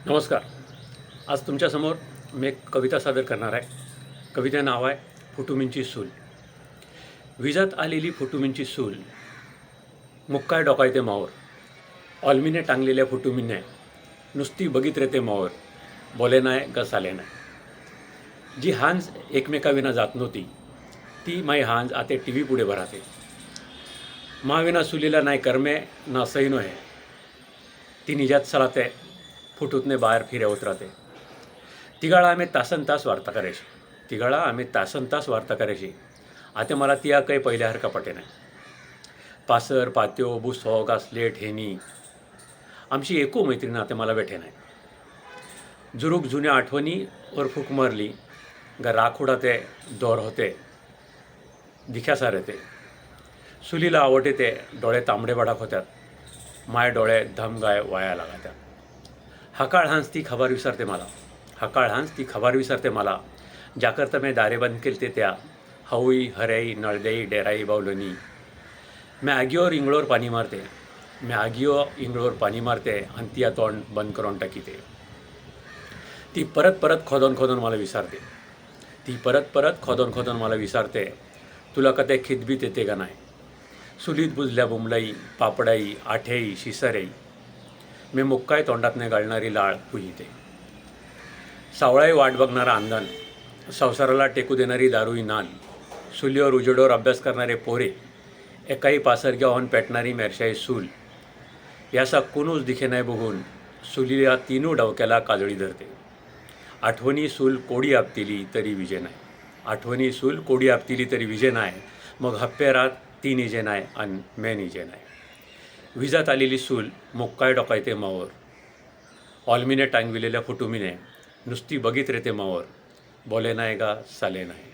नमस्कार. आज तुमच्यासमोर मी एक कविता सादर करणार आहे. कविते नाव आहे फुटुमींची सूल. विजात आलेली फुटुमींची सूल, मुक्काय डोकायते मावर. ऑलमीने टांगलेल्या फुटुमीने नुसती बघित रेते मावर. बोले नाय ग साले नाय. जी हांज एकमेकाविना जात नव्हती, ती माई हांज आते टी व्ही पुढे भराते. माविना सुलीला नाही करमे ना सैनो आहे. ती निजात सळाते, फुटूतने बाहेर फिरे उतराते. तिघाळा आम्ही तासन तास वार्ता करायची. आता मला ती काही पहिल्यासारखा पटे नाही. पासर पात्यो बुसो गासलेट हेनी आमची एको मैत्रीण आता मला भेटे नाही. जुरूक जुन्या आठवणी वर फूक मारली ग राखोडा ते दोर होते दिख्यासार येते. सुलीला आवडते ते डोळे तांबडे बडाक होत्यात. माय डोळे धमगाय वाया लागत्यात. हकाळ हांस ती खबर विसरते मला. ज्याकरता मी दारे बंद केलते त्या हवई हरई नळदेई डेराई बावलोनी. मैं आगीवर इंगळोर पाणी मारते आणि ती तोंड बंद करून टाकीते. ती परत परत खोदून मला विचारते तुला कधी खिदबीत येते का नाही. सुलीत बुजल्या बुमलाई पापडाई आठेई शिसरई मी मुक्काय तोंडातने गाळणारी लाळ पुहिते. सावळाई वाट बघणारा अंधन, संसाराला टेकू देणारी दारुई नाल, सुलीवर उजेडोर अभ्यास करणारे पोरे, एकाही पासरग्या होऊन पेटणारी मेरशाई सूल, याचा कोणूच दिखे नाही बघून सुलीला तीनू डवक्याला काजळी धरते. आठवणी सूल कोडी आपतिली तरी विजे नाही. मग हप्पेरात ती निजे नाही आणि मे निजे नाही. विजात आलेली सूल मुक्काय डोकायते मावर. ऑलमीने टांगविलेल्या फुटुमीने नुसती बघित रेते मावर. बोले नाही गा साले नाही.